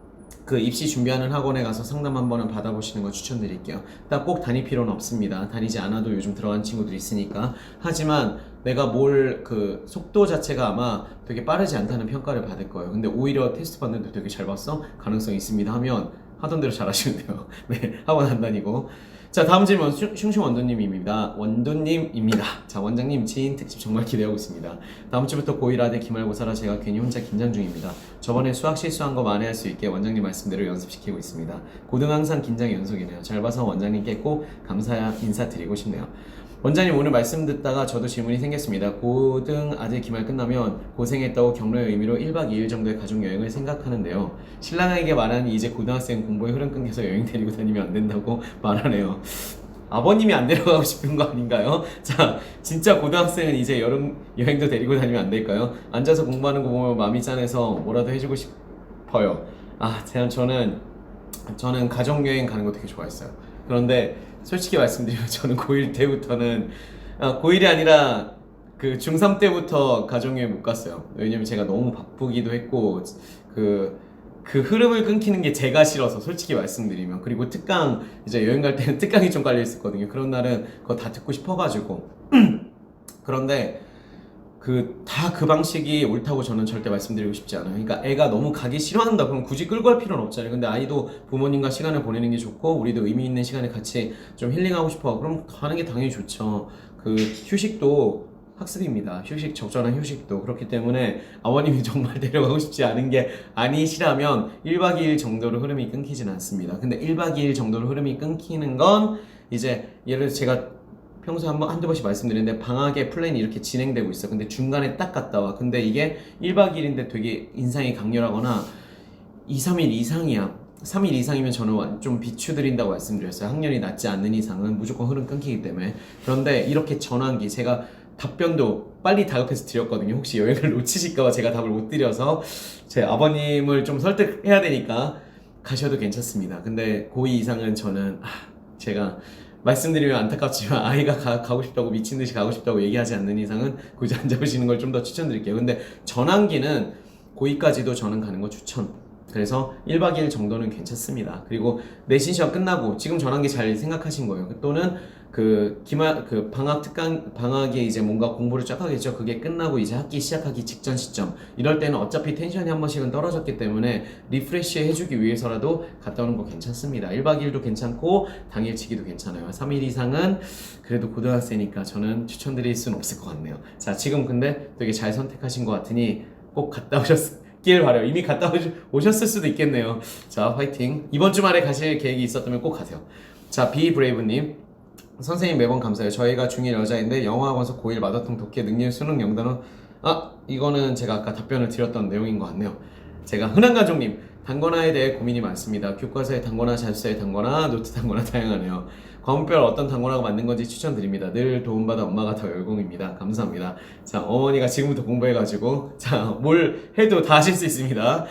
그 입시 준비하는 학원에 가서 상담 한 번은 받아보시는 거 추천드릴게요. 딱 꼭 다닐 필요는 없습니다. 다니지 않아도 요즘 들어간 친구들이 있으니까. 하지만 내가 그 속도 자체가 아마 되게 빠르지 않다는 평가를 받을 거예요. 근데 오히려 테스트 받는데 되게 잘 봤어? 가능성이 있습니다 하면 하던 대로 잘하시면 돼요. 네, 학원 안 다니고. 자, 다음 질문 슝슝 원두님입니다. 자, 원장님 지인 특집 정말 기대하고 있습니다. 다음 주부터 고1 아들 기말고사라 제가 괜히 혼자 긴장 중입니다. 저번에 수학 실수한 거 만회할 수 있게 원장님 말씀대로 연습시키고 있습니다. 고등 항상 긴장의 연속이네요. 잘 봐서 원장님께 꼭 감사 인사드리고 싶네요. 원장님 오늘 말씀 듣다가 저도 질문이 생겼습니다. 고등 아들 기말 끝나면 고생했다고 격려의 의미로 1박 2일 정도의 가족여행을 생각하는데요. 신랑에게 말하니 이제 고등학생 공부의 흐름 끊겨서 여행 데리고 다니면 안 된다고 말하네요. 아버님이 안 데려가고 싶은 거 아닌가요? 자, 진짜 고등학생은 이제 여름 여행도 데리고 다니면 안 될까요? 앉아서 공부하는 거 보면 마음이 짠해서 뭐라도 해주고 싶어요. 저는 가족여행 가는 거 되게 좋아했어요. 그런데 솔직히 말씀드리면 저는 고1 때부터는 고1이 아니라 그 중3 때부터 가족여행 못 갔어요. 왜냐면 제가 너무 바쁘기도 했고 그 흐름을 끊기는 게 제가 싫어서 솔직히 말씀드리면. 그리고 특강 이제 여행 갈 때는 특강이 좀 깔려 있었거든요. 그런 날은 그거 다 듣고 싶어가지고 그런데 그 방식이 옳다고 저는 절대 말씀드리고 싶지 않아요. 그러니까 애가 너무 가기 싫어한다 그럼 굳이 끌고 갈 필요는 없잖아요. 근데 아이도 부모님과 시간을 보내는 게 좋고 우리도 의미 있는 시간에 같이 좀 힐링하고 싶어 그럼 가는 게 당연히 좋죠. 그 휴식도 학습입니다. 적절한 휴식도. 그렇기 때문에 아버님이 정말 데려가고 싶지 않은 게 아니시라면 1박 2일 정도로 흐름이 끊기진 않습니다. 근데 1박 2일 정도로 흐름이 끊기는 건 이제 예를 들어서 제가 평소에 한두 번씩 말씀드리는데 방학에 플랜이 이렇게 진행되고 있어. 근데 중간에 딱 갔다 와. 근데 이게 1박 2일인데 되게 인상이 강렬하거나 2, 3일 이상이야. 3일 이상이면 저는 좀 비추드린다고 말씀드렸어요. 학년이 낮지 않는 이상은 무조건 흐름 끊기기 때문에. 그런데 이렇게 전환기 제가 답변도 빨리 다급해서 드렸거든요. 혹시 여행을 놓치실까봐 제가 답을 못 드려서 제 아버님을 좀 설득해야 되니까 가셔도 괜찮습니다. 근데 고2 이상은 저는 제가 말씀드리면 안타깝지만 아이가 가고 싶다고 미친 듯이 가고 싶다고 얘기하지 않는 이상은 굳이 안 잡으시는 걸 좀 더 추천드릴게요. 근데 전환기는 고2까지도 저는 가는 거 추천. 그래서 1박 2일 정도는 괜찮습니다. 그리고 내신 시험 끝나고 지금 전환기 잘 생각하신 거예요. 또는 방학에 이제 뭔가 공부를 쫙 하겠죠. 그게 끝나고 이제 학기 시작하기 직전 시점. 이럴 때는 어차피 텐션이 한 번씩은 떨어졌기 때문에 리프레시 해주기 위해서라도 갔다 오는 거 괜찮습니다. 1박 2일도 괜찮고 당일치기도 괜찮아요. 3일 이상은 그래도 고등학생이니까 저는 추천드릴 수는 없을 것 같네요. 자, 지금 근데 되게 잘 선택하신 것 같으니 꼭 갔다 오셨길 바라요. 이미 갔다 오셨을 수도 있겠네요. 자, 화이팅. 이번 주말에 가실 계획이 있었다면 꼭 가세요. 자, 비브레이브님. 선생님 매번 감사해요. 저희가 중1 여자인데 영어학원에서 고1 마더텅 독해 능률 수능 영단어 이거는 제가 아까 답변을 드렸던 내용인 것 같네요. 제가 흔한가족님 단권화에 대해 고민이 많습니다. 교과서의 단권화, 자습서의 단권화, 노트 단권화 다양하네요. 과목별 어떤 단권화가 맞는 건지 추천드립니다. 늘 도움받아 엄마가 더 열공입니다. 감사합니다. 자, 어머니가 지금부터 공부해가지고 뭘 해도 다 하실 수 있습니다.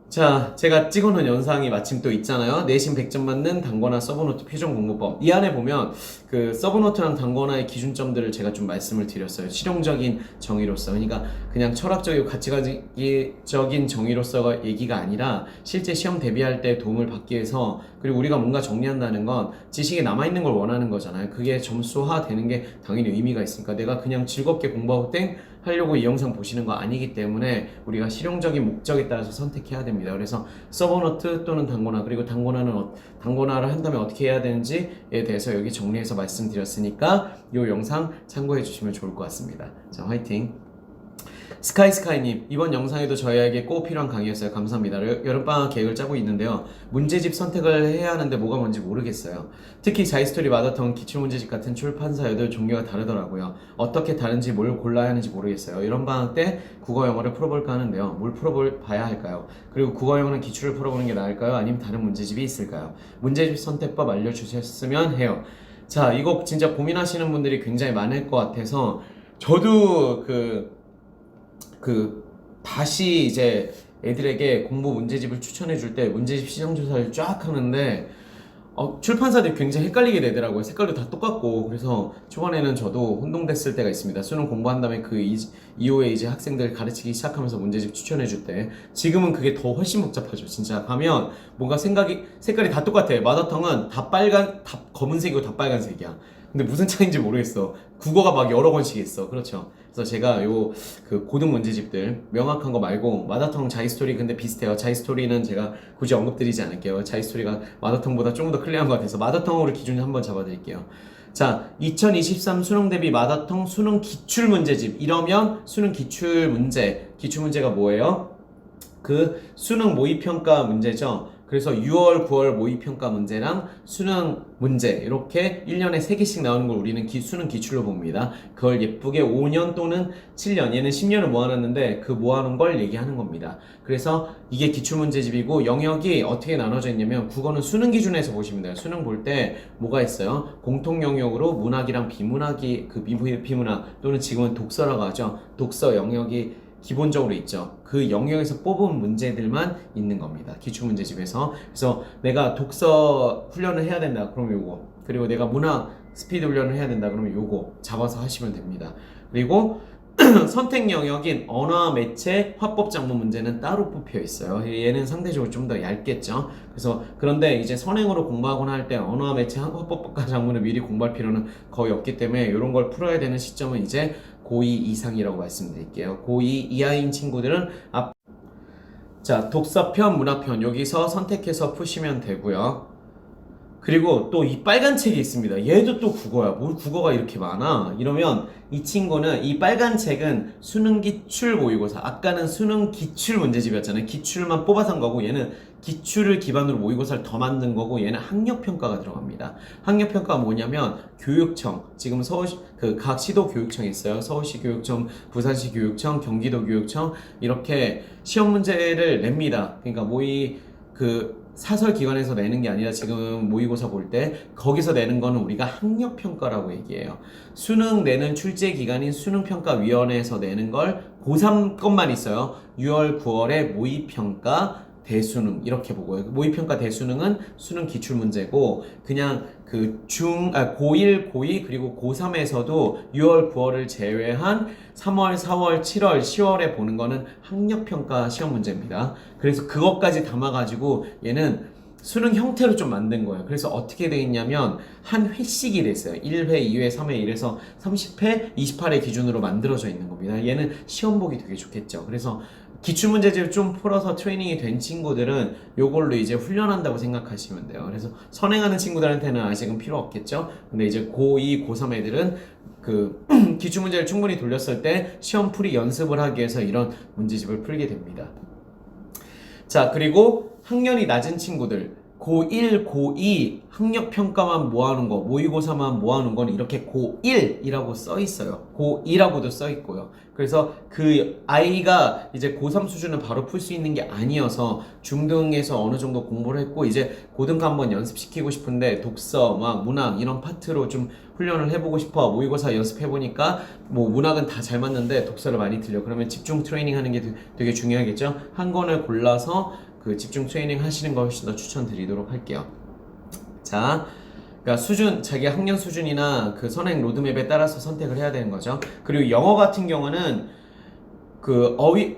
자, 제가 찍어놓은 영상이 마침 또 있잖아요. 내신 100점 맞는 단권화 서브노트 표준 공부법. 이 안에 보면 그 서브노트랑 단권화의 기준점들을 제가 좀 말씀을 드렸어요. 실용적인 정의로서. 그러니까 그냥 철학적이고 가치적인 정의로서가 얘기가 아니라 실제 시험 대비할 때 도움을 받기 위해서, 그리고 우리가 뭔가 정리한다는 건 지식이 남아있는 걸 원하는 거잖아요. 그게 점수화 되는 게 당연히 의미가 있으니까 내가 그냥 즐겁게 공부하고 땡 하려고 이 영상 보시는 거 아니기 때문에 우리가 실용적인 목적에 따라서 선택해야 됩니다. 그래서 서브노트 또는 단권화, 그리고 단권화를 한다면 어떻게 해야 되는지에 대해서 여기 정리해서 말씀드렸으니까 이 영상 참고해 주시면 좋을 것 같습니다. 자, 화이팅! 스카이님, 이번 영상에도 저희에게 꼭 필요한 강의였어요. 감사합니다. 여름방학 계획을 짜고 있는데요. 문제집 선택을 해야 하는데 뭐가 뭔지 모르겠어요. 특히 자이스토리, 마더텅, 기출문제집 같은 출판사여도 종류가 다르더라고요. 어떻게 다른지 뭘 골라야 하는지 모르겠어요. 이런 방학 때 국어 영어를 풀어볼까 하는데요. 뭘 풀어봐야 할까요? 그리고 국어 영어는 기출을 풀어보는 게 나을까요? 아니면 다른 문제집이 있을까요? 문제집 선택법 알려주셨으면 해요. 자, 이거 진짜 고민하시는 분들이 굉장히 많을 것 같아서 저도 다시 이제 애들에게 공부 문제집을 추천해 줄 때 문제집 시장조사를 쫙 하는데 출판사들이 굉장히 헷갈리게 되더라고요. 색깔도 다 똑같고. 그래서 초반에는 저도 혼동됐을 때가 있습니다. 수능 공부한 다음에 이후에 이제 학생들 가르치기 시작하면서 문제집 추천해 줄 때. 지금은 그게 더 훨씬 복잡하죠. 진짜 가면 뭔가 색깔이 다 똑같아. 마더텅은 다 검은색이고 다 빨간색이야. 근데 무슨 차이인지 모르겠어. 국어가 막 여러 권씩 있어. 그렇죠. 그래서 제가 고등 문제집들 명확한 거 말고 마더텅 자이스토리 근데 비슷해요. 자이스토리는 제가 굳이 언급드리지 않을게요. 자이스토리가 마더텅보다 조금 더 클리어한 것 같아서 마더텅으로 기준 한번 잡아드릴게요. 자, 2023 수능 대비 마더텅 수능 기출 문제집. 이러면 수능 기출 문제가 뭐예요? 수능 모의평가 문제죠. 그래서 6월, 9월 모의평가 문제랑 수능 문제 이렇게 1년에 3개씩 나오는 걸 우리는 수능 기출로 봅니다. 그걸 예쁘게 5년 또는 7년, 얘는 10년을 모아놨는데 그 모아놓은 걸 얘기하는 겁니다. 그래서 이게 기출문제집이고 영역이 어떻게 나눠져 있냐면 국어는 수능 기준에서 보시면 돼요. 수능 볼 때 뭐가 있어요? 공통 영역으로 문학이랑 비문학 또는 지금은 독서라고 하죠. 독서 영역이 기본적으로 있죠. 그 영역에서 뽑은 문제들만 있는 겁니다. 기출문제집에서. 그래서 내가 독서 훈련을 해야 된다. 그럼 요거. 그리고 내가 문학 스피드 훈련을 해야 된다. 그러면 요거 잡아서 하시면 됩니다. 그리고 선택 영역인 언어와 매체, 화법 작문 문제는 따로 뽑혀 있어요. 얘는 상대적으로 좀 더 얇겠죠. 그런데 이제 선행으로 공부하거나 할 때 언어와 매체, 화법과 작문을 미리 공부할 필요는 거의 없기 때문에 이런 걸 풀어야 되는 시점은 이제 고2 이상이라고 말씀드릴게요. 고2 이하인 친구들은 자, 독서편, 문학편 여기서 선택해서 푸시면 되고요. 그리고 또 이 빨간 책이 있습니다. 얘도 또 국어야. 뭘 국어가 이렇게 많아? 이러면 이 친구는 이 빨간 책은 수능 기출 모의고사. 아까는 수능 기출 문제집이었잖아요. 기출만 뽑아서 한 거고 얘는 기출을 기반으로 모의고사를 더 만든 거고 얘는 학력평가가 들어갑니다. 학력평가가 뭐냐면 교육청, 지금 서울시 각 시도 교육청이 있어요. 서울시 교육청, 부산시 교육청, 경기도 교육청 이렇게 시험 문제를 냅니다. 그러니까 사설 기관에서 내는 게 아니라 지금 모의고사 볼 때 거기서 내는 거는 우리가 학력평가라고 얘기해요. 수능 내는 출제 기관인 수능평가위원회에서 내는 걸 고3 것만 있어요. 6월, 9월에 모의평가, 대수능 이렇게 보고요. 모의평가 대수능은 수능 기출문제고 그냥 고1, 고2 그리고 고3에서도 6월, 9월을 제외한 3월, 4월, 7월, 10월에 보는 거는 학력평가 시험 문제입니다. 그래서 그것까지 담아가지고 얘는 수능 형태로 좀 만든 거예요. 그래서 어떻게 돼 있냐면 한 회씩이 돼 있어요. 1회, 2회, 3회 이래서 30회, 28회 기준으로 만들어져 있는 겁니다. 얘는 시험 보기 되게 좋겠죠. 그래서 기출문제집을 좀 풀어서 트레이닝이 된 친구들은 요걸로 이제 훈련한다고 생각하시면 돼요. 그래서 선행하는 친구들한테는 아직은 필요 없겠죠. 근데 이제 고2, 고3 애들은 기출문제를 충분히 돌렸을 때 시험 풀이 연습을 하기 위해서 이런 문제집을 풀게 됩니다. 자, 그리고 학년이 낮은 친구들 고1, 고2 학력평가만 모아놓은 거, 모의고사만 모아놓은 건 이렇게 고1이라고 써 있어요. 고2라고도 써 있고요. 그래서 그 아이가 이제 고3 수준은 바로 풀 수 있는 게 아니어서 중등에서 어느 정도 공부를 했고 이제 고등과 한번 연습시키고 싶은데 독서, 문학 이런 파트로 좀 훈련을 해보고 싶어. 모의고사 연습해보니까 문학은 다 잘 맞는데 독서를 많이 틀려. 그러면 집중 트레이닝 하는 게 되게 중요하겠죠. 한 권을 골라서 집중 트레이닝 하시는 걸 훨씬 더 추천드리도록 할게요. 자, 그러니까 자기 학년 수준이나 선행 로드맵에 따라서 선택을 해야 되는 거죠. 그리고 영어 같은 경우는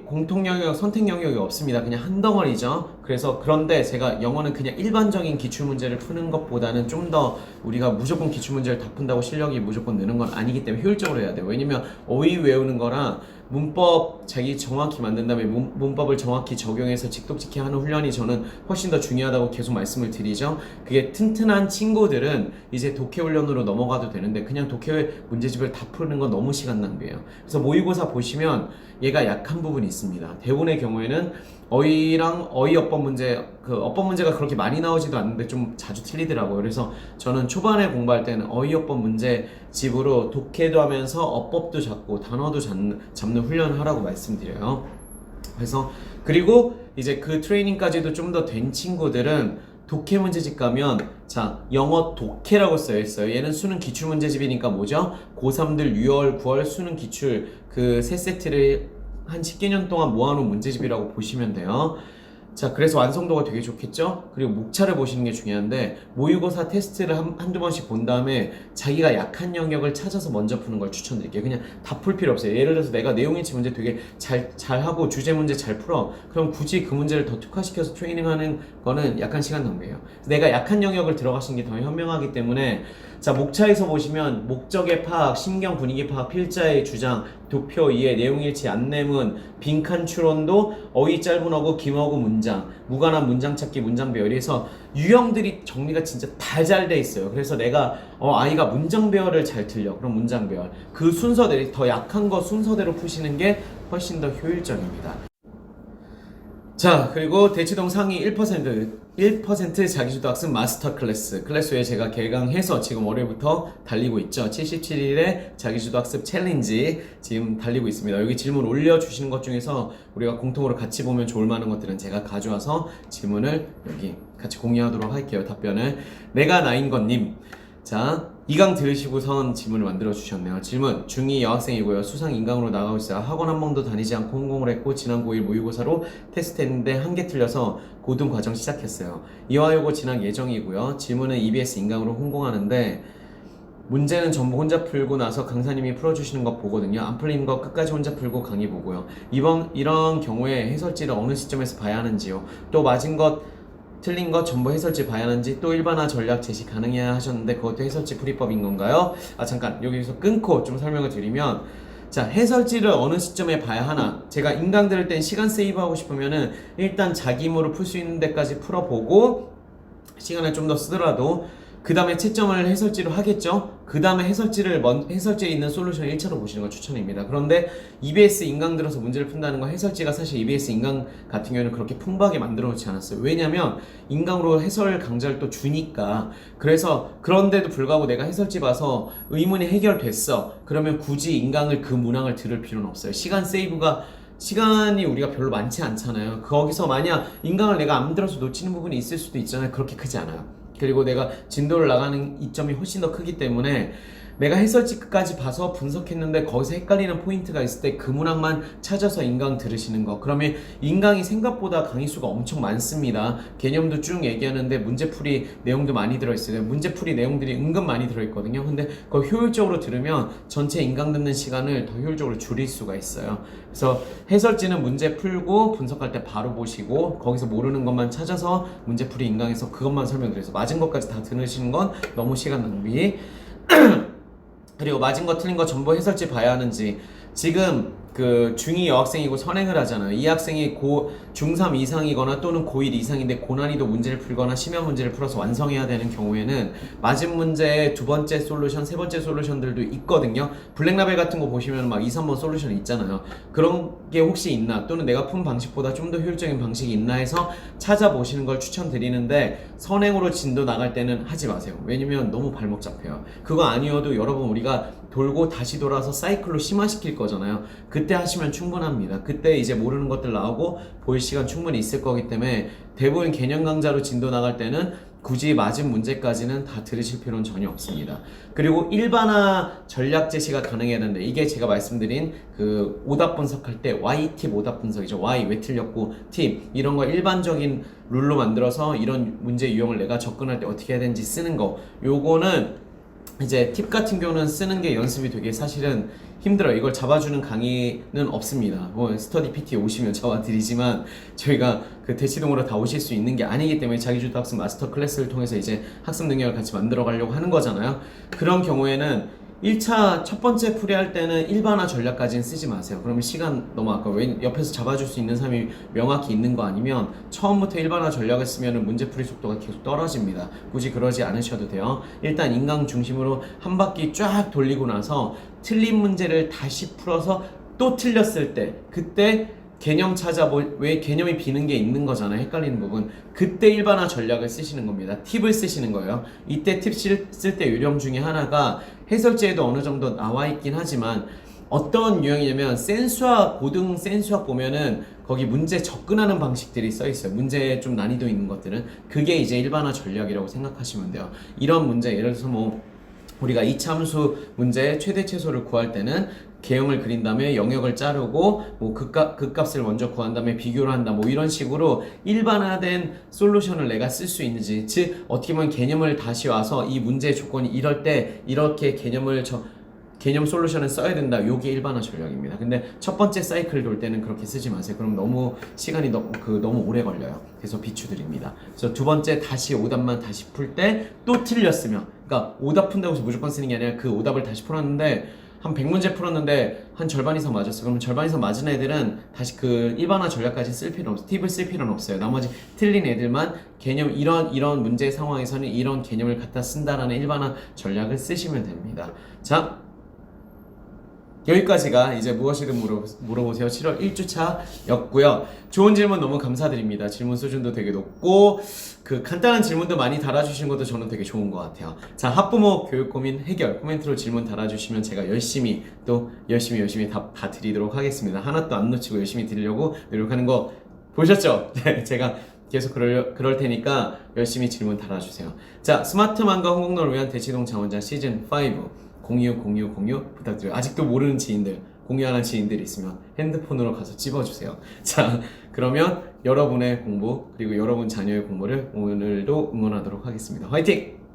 공통 영역, 선택 영역이 없습니다. 그냥 한 덩어리죠. 그런데 제가 영어는 그냥 일반적인 기출문제를 푸는 것보다는 좀 더 우리가 무조건 기출문제를 다 푼다고 실력이 무조건 느는 건 아니기 때문에 효율적으로 해야 돼요. 왜냐면 어휘 외우는 거랑 문법 자기 정확히 만든 다음에 문법을 정확히 적용해서 직독직해 하는 훈련이 저는 훨씬 더 중요하다고 계속 말씀을 드리죠. 그게 튼튼한 친구들은 이제 독해 훈련으로 넘어가도 되는데 그냥 독해 문제집을 다 푸는 건 너무 시간 낭비예요. 그래서 모의고사 보시면 얘가 약한 부분이 있습니다. 대부분의 경우에는 어휘랑 어법 문제가 그렇게 많이 나오지도 않는데 좀 자주 틀리더라고요. 그래서 저는 초반에 공부할 때는 어법 문제집으로 독해도 하면서 어법도 잡고 단어도 잡는 훈련을 하라고 말씀드려요. 그리고 이제 트레이닝까지도 좀 더 된 친구들은 독해 문제집 가면 자 영어 독해라고 써있어요. 얘는 수능 기출 문제집이니까 뭐죠? 고3들 6월 9월 수능 기출 그 세 세트를 한 10개년 동안 모아놓은 문제집이라고 보시면 돼요. 자, 그래서 완성도가 되게 좋겠죠? 그리고 목차를 보시는 게 중요한데 모의고사 테스트를 한두 번씩 본 다음에 자기가 약한 영역을 찾아서 먼저 푸는 걸 추천드릴게요. 그냥 다 풀 필요 없어요. 예를 들어서 내가 내용일치 문제 되게 잘하고 주제 문제 잘 풀어. 그럼 굳이 그 문제를 더 특화시켜서 트레이닝하는 거는 약간 시간 낭비예요. 내가 약한 영역을 들어가시는 게 더 현명하기 때문에 자, 목차에서 보시면 목적의 파악, 심경 분위기 파악, 필자의 주장, 도표 이해, 내용일치, 안내문, 빈칸 추론도, 어휘 짧은 어구, 김어구 문장, 무관한 문장 찾기, 문장 배열에서 유형들이 정리가 진짜 다 잘 돼 있어요. 그래서 내가 아이가 문장 배열을 잘 틀려. 그럼 문장 배열. 그 순서대로 더 약한 거 순서대로 푸시는 게 훨씬 더 효율적입니다. 자, 그리고 대치동 상위 1% 자기주도 학습 마스터 클래스 외에 제가 개강해서 지금 월요일부터 달리고 있죠. 77일의 자기주도 학습 챌린지 지금 달리고 있습니다. 여기 질문 올려주시는 것 중에서 우리가 공통으로 같이 보면 좋을 만한 것들은 제가 가져와서 질문을 여기 같이 공유하도록 할게요. 답변을. 내가 나인 건님, 자, 2강 들으시고선 질문을 만들어 주셨네요. 질문, 중2 여학생이고요. 수상 인강으로 나가고 있어요. 학원 한 번도 다니지 않고 혼공을 했고 지난 고1 모의고사로 테스트했는데 한 개 틀려서 고등 과정 시작했어요. 이화여고 진학 예정이고요. 질문은 EBS 인강으로 혼공하는데 문제는 전부 혼자 풀고 나서 강사님이 풀어주시는 거 보거든요. 안 풀린 거 끝까지 혼자 풀고 강의 보고요. 이런 경우에 해설지를 어느 시점에서 봐야 하는지요. 또 맞은 것 틀린 것 전부 해설지 봐야 하는지, 또 일반화 전략 제시 가능해야 하셨는데 그것도 해설지 풀이법인 건가요? 잠깐 여기서 끊고 좀 설명을 드리면, 자, 해설지를 어느 시점에 봐야 하나, 제가 인강 들을 땐 시간 세이브하고 싶으면은 일단 자기 힘으로 풀 수 있는 데까지 풀어보고 시간을 좀 더 쓰더라도 그 다음에 채점을 해설지로 하겠죠. 그 다음에 해설지에 있는 솔루션을 1차로 보시는 걸 추천입니다. 그런데 EBS 인강 들어서 문제를 푼다는 건 해설지가 사실 EBS 인강 같은 경우는 그렇게 풍부하게 만들어 놓지 않았어요. 왜냐면 인강으로 해설 강좌를 또 주니까. 그래서 그런데도 불구하고 내가 해설지 봐서 의문이 해결됐어. 그러면 굳이 인강을 그 문항을 들을 필요는 없어요. 시간이 우리가 별로 많지 않잖아요. 거기서 만약 인강을 내가 안 들어서 놓치는 부분이 있을 수도 있잖아요. 그렇게 크지 않아요. 그리고 내가 진도를 나가는 이점이 훨씬 더 크기 때문에 내가 해설지 끝까지 봐서 분석했는데 거기서 헷갈리는 포인트가 있을 때 그 문항만 찾아서 인강 들으시는 거. 그러면 인강이 생각보다 강의 수가 엄청 많습니다. 개념도 쭉 얘기하는데 문제풀이 내용도 많이 들어있어요. 문제풀이 내용들이 은근 많이 들어있거든요. 근데 그걸 효율적으로 들으면 전체 인강 듣는 시간을 더 효율적으로 줄일 수가 있어요. 그래서 해설지는 문제 풀고 분석할 때 바로 보시고 거기서 모르는 것만 찾아서 문제풀이 인강에서 그것만 설명드려서 맞은 것까지 다 들으시는 건 너무 시간 낭비. 그리고 맞은 거 틀린 거 전부 해설지 봐야 하는지, 지금 그 중2 여학생이고 선행을 하잖아요. 이 학생이 중3 이상이거나 또는 고1 이상인데 고난이도 문제를 풀거나 심야 문제를 풀어서 완성해야 되는 경우에는 맞은 문제의 두 번째 솔루션, 세 번째 솔루션들도 있거든요. 블랙라벨 같은 거 보시면 막 2, 3번 솔루션 있잖아요. 그런 게 혹시 있나, 또는 내가 푼 방식보다 좀 더 효율적인 방식이 있나 해서 찾아보시는 걸 추천드리는데, 선행으로 진도 나갈 때는 하지 마세요. 왜냐면 너무 발목 잡혀요. 그거 아니어도 여러분 우리가 돌고 다시 돌아서 사이클로 심화시킬 거잖아요. 그때 하시면 충분합니다. 그때 이제 모르는 것들 나오고 보일 시간 충분히 있을 거기 때문에 대부분 개념 강좌로 진도 나갈 때는 굳이 맞은 문제까지는 다 들으실 필요는 전혀 없습니다. 그리고 일반화 전략 제시가 가능해야 되는데, 이게 제가 말씀드린 그 오답 분석할 때 Y팁 오답 분석이죠. Y 왜 틀렸고 팁 이런 거 일반적인 룰로 만들어서 이런 문제 유형을 내가 접근할 때 어떻게 해야 되는지 쓰는 거, 요거는 이제 팁 같은 경우는 쓰는 게 연습이 되게 사실은 힘들어요. 이걸 잡아주는 강의는 없습니다. 뭐 스터디 PT 오시면 잡아드리지만 저희가 그 대치동으로 다 오실 수 있는 게 아니기 때문에 자기주도 학습 마스터 클래스를 통해서 이제 학습 능력을 같이 만들어 가려고 하는 거잖아요. 그런 경우에는 1차 첫 번째 풀이할 때는 일반화 전략까지는 쓰지 마세요. 그러면 시간 너무 아까워. 옆에서 잡아줄 수 있는 사람이 명확히 있는 거 아니면 처음부터 일반화 전략을 쓰면 문제풀이 속도가 계속 떨어집니다. 굳이 그러지 않으셔도 돼요. 일단 인강 중심으로 한 바퀴 쫙 돌리고 나서 틀린 문제를 다시 풀어서 또 틀렸을 때, 그때 개념 왜 개념이 비는 게 있는 거잖아요. 헷갈리는 부분. 그때 일반화 전략을 쓰시는 겁니다. 팁을 쓰시는 거예요. 이때 팁 쓸 때 요령 중에 하나가 해설지에도 어느 정도 나와 있긴 하지만 어떤 유형이냐면 센수학, 고등 센수학 보면은 거기 문제 접근하는 방식들이 써 있어요. 문제에 좀 난이도 있는 것들은 그게 이제 일반화 전략이라고 생각하시면 돼요. 이런 문제 예를 들어서 뭐 우리가 이참수 문제의 최대 최소를 구할 때는 개형을 그린 다음에 영역을 자르고 뭐 극값을 먼저 구한 다음에 비교를 한다 뭐 이런 식으로 일반화된 솔루션을 내가 쓸 수 있는지, 즉 어떻게 보면 개념을 다시 와서 이 문제의 조건이 이럴 때 이렇게 개념 솔루션을 써야 된다. 요게 일반화 전략입니다. 근데 첫 번째 사이클 돌 때는 그렇게 쓰지 마세요. 그럼 너무 시간이 너무 오래 걸려요. 그래서 비추드립니다. 그래서 두 번째 다시 오답만 다시 풀 때 또 틀렸으면, 그러니까 오답 푼다고 해서 무조건 쓰는 게 아니라 그 오답을 다시 풀었는데 한 100문제 풀었는데 한 절반 이상 맞았어. 그럼 절반 이상 맞은 애들은 다시 그 일반화 전략까지 쓸 필요 없어요. 팁을 쓸 필요는 없어요. 나머지 틀린 애들만 개념 이런 문제 상황에서는 이런 개념을 갖다 쓴다라는 일반화 전략을 쓰시면 됩니다. 자, 여기까지가 이제 무엇이든 물어보세요 7월 1주차였고요. 좋은 질문 너무 감사드립니다. 질문 수준도 되게 높고 그 간단한 질문도 많이 달아주신 것도 저는 되게 좋은 것 같아요. 자, 학부모 교육 고민 해결 코멘트로 질문 달아주시면 제가 열심히 다 드리도록 하겠습니다. 하나도 안 놓치고 열심히 드리려고 노력하는 거 보셨죠? 네, 제가 계속 그럴 테니까 열심히 질문 달아주세요. 자, 스마트만과 홍콩노를 위한 대치동 장원장 시즌5 공유 부탁드려요. 아직도 모르는 지인들, 공유하는 지인들이 있으면 핸드폰으로 가서 찝어주세요. 자, 그러면 여러분의 공부 그리고 여러분 자녀의 공부를 오늘도 응원하도록 하겠습니다. 화이팅!